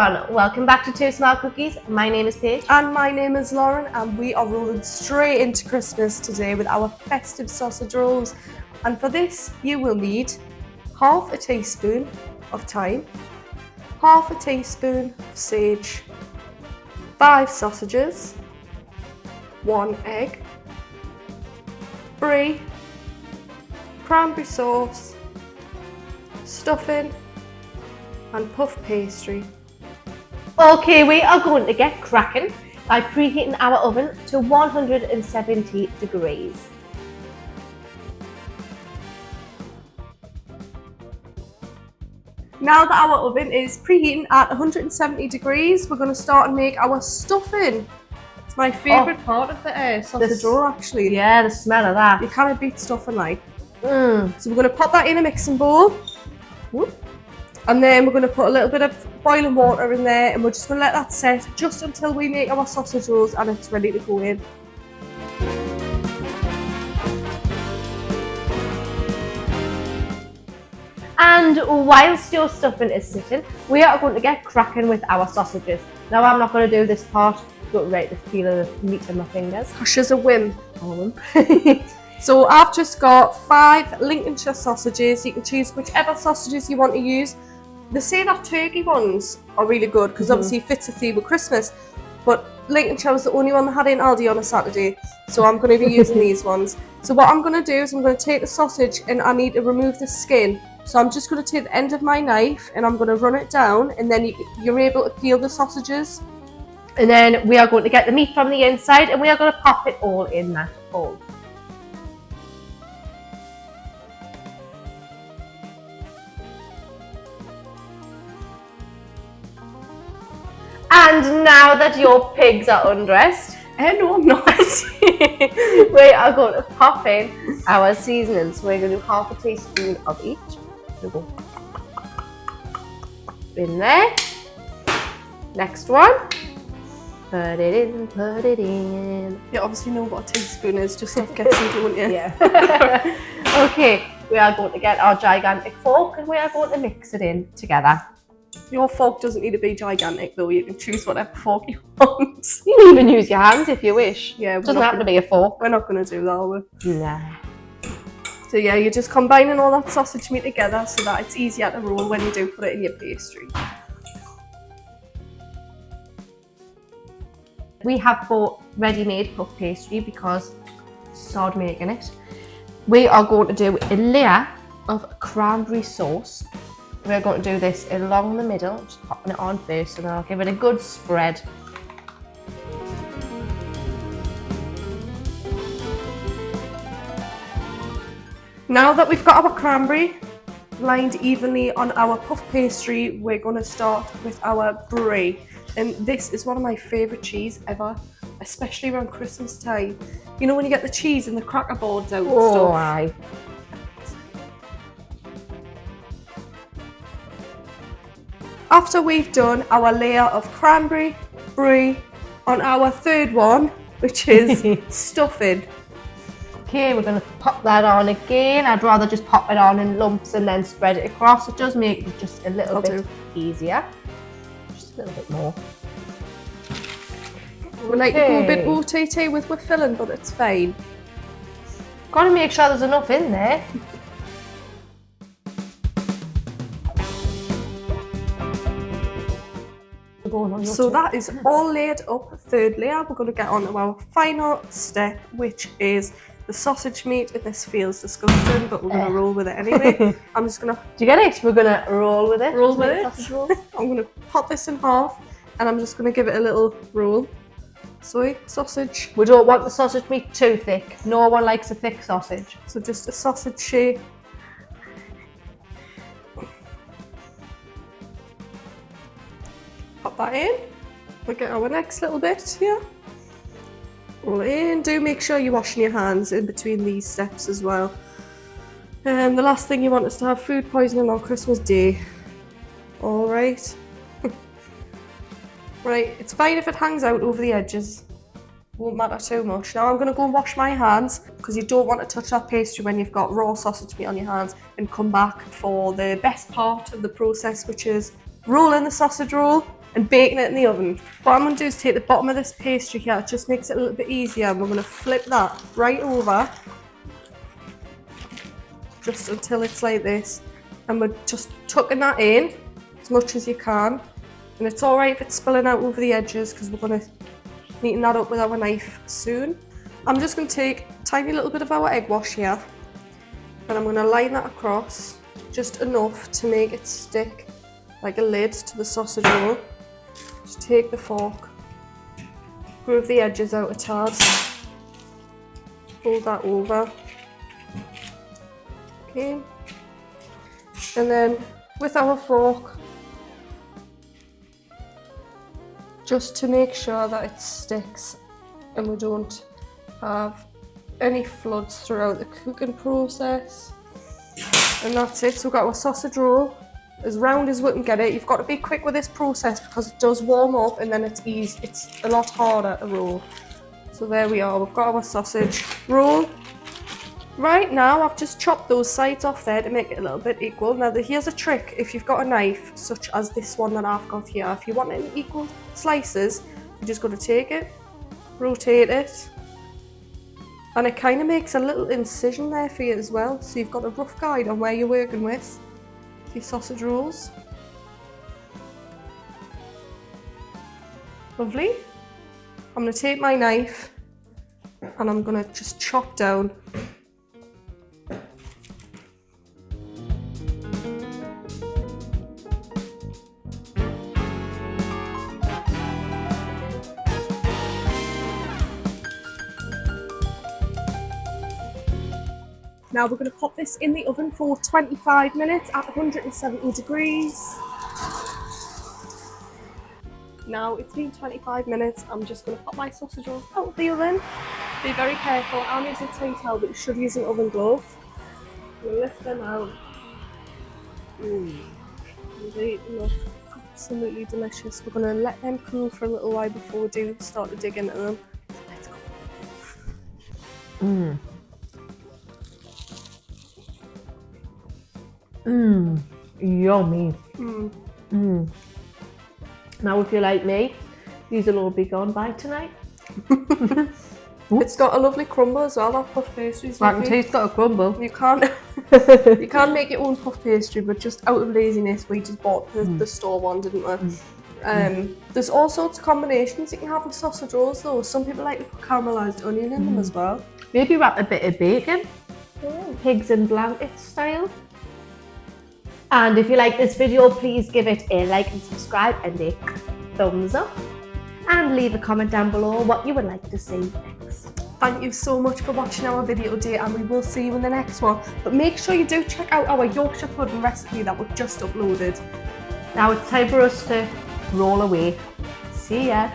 everyone, welcome back to Two Small Cookies. My name is Paige. And my name is Lauren, and we are rolling straight into Christmas today with our festive sausage rolls. And for this, you will need half a teaspoon of thyme, half a teaspoon of sage, 5 sausages, 1 egg, brie, cranberry sauce, stuffing, and puff pastry. Okay, we are going to get cracking by preheating our oven to 170 degrees. Now that our oven is preheating at 170 degrees, we're going to start and make our stuffing. It's my favourite part of the sausage roll, actually. Yeah, the smell of that. You can't beat stuffing like. So we're going to pop that in a mixing bowl. Whoop. And then we're going to put a little bit of boiling water in there, and we're just going to let that set just until we make our sausage rolls and it's ready to go in. And whilst your stuffing is sitting, we are going to get cracking with our sausages. Now I'm not going to do this part, don't rate the feel of the meat in my fingers. Gosh, as a whim. So I've just got 5 Lincolnshire sausages. You can choose whichever sausages you want to use. They say that turkey ones are really good because obviously it fits a theme with Christmas, but Lincolnshire was the only one that had in Aldi on a Saturday, so I'm going to be using these ones. So what I'm going to do is I'm going to take the sausage and I need to remove the skin. So I'm just going to take the end of my knife and I'm going to run it down, and then you're able to peel the sausages. And then we are going to get the meat from the inside and we are going to pop it all in that bowl. And now that your pigs are undressed, No, I'm not. we are going to pop in our seasonings. So we're going to do half a teaspoon of each. We'll go in there. Next one. Put it in, put it in. You obviously know what a teaspoon is, just off guessing, don't you? Yeah. Okay, we are going to get our gigantic fork and we are going to mix it in together. Your fork doesn't need to be gigantic though, you can choose whatever fork you want. You can even use your hands if you wish. Yeah, it doesn't have to be a fork. We're not going to do that, are we? No. So yeah, you're just combining all that sausage meat together so that it's easier to roll when you do put it in your pastry. We have bought ready-made puff pastry because sod making it. We are going to do a layer of cranberry sauce. We're going to do this along the middle, just popping it on first, and then I'll give it a good spread. Now that we've got our cranberry lined evenly on our puff pastry, we're going to start with our brie. And this is one of my favourite cheese ever, especially around Christmas time. You know when you get the cheese and the cracker boards out and stuff? Aye. After we've done our layer of cranberry, brie, on our third one, which is stuffing. Okay, we're going to pop that on again. I'd rather just pop it on in lumps and then spread it across. It does make it just a little bit easier. Just a little bit more. We like to go a bit OTT with our filling, but it's fine. Got to make sure there's enough in there. So that is all laid up. Third layer, we're going to get on to our final step, which is the sausage meat. And this feels disgusting, but we're going to roll with it anyway. I'm just going to... Do you get it? We're going to roll with it. Roll with it. Sausage roll. I'm going to pop this in half and I'm just going to give it a little roll. Soy sausage. We don't want the sausage meat too thick. No one likes a thick sausage. So just a sausage shape. Pop that in. We'll get our next little bit here. Roll it in. Do make sure you're washing your hands in between these steps as well. The last thing you want is to have food poisoning on Christmas Day. Alright. Right, it's fine if it hangs out over the edges. Won't matter too much. Now I'm going to go and wash my hands because you don't want to touch that pastry when you've got raw sausage meat on your hands, and come back for the best part of the process, which is rolling the sausage roll. and baking it in the oven. What I'm going to do is take the bottom of this pastry here, it just makes it a little bit easier, and we're going to flip that right over just until it's like this, and we're just tucking that in as much as you can, and it's alright if it's spilling out over the edges because we're going to neaten that up with our knife soon. I'm just going to take a tiny little bit of our egg wash here, and I'm going to line that across just enough to make it stick like a lid to the sausage roll. Just take the fork, groove the edges out a tad, fold that over. Okay, and then with our fork, just to make sure that it sticks and we don't have any floods throughout the cooking process. And that's it, so we've got our sausage roll as round as we can get it. You've got to be quick with this process because it does warm up and then it's a lot harder to roll. So there we are, we've got our sausage roll. Right now I've just chopped those sides off there to make it a little bit equal. Now here's a trick, if you've got a knife such as this one that I've got here, if you want it in equal slices, you're just going to take it, rotate it, and it kind of makes a little incision there for you as well, so you've got a rough guide on where you're working with your sausage rolls. Lovely. I'm going to take my knife and I'm going to just chop down Now we're going to pop this in the oven for 25 minutes at 170 degrees. Now it's been 25 minutes, I'm just going to pop my sausage rolls out of the oven. Be very careful, I'm using a tin towel but you should use an oven glove. We'll lift them out. They look absolutely delicious. We're going to let them cool for a little while before we do start to dig into them. So let's go. Yummy. Now if you're like me, these will all be gone by tonight. It's got a lovely crumble as well, that puff pastry's I can taste got a crumble. You can't make your own puff pastry, but just out of laziness we just bought the store one, didn't we? There's all sorts of combinations you can have with sausage rolls though. Some people like to put caramelised onion in them as well. Maybe wrap a bit of bacon, pigs in blanket style. And if you like this video, please give it a like and subscribe and a thumbs up. And leave a comment down below what you would like to see next. Thank you so much for watching our video today, and we will see you in the next one. But make sure you do check out our Yorkshire pudding recipe that we've just uploaded. Now it's time for us to roll away. See ya.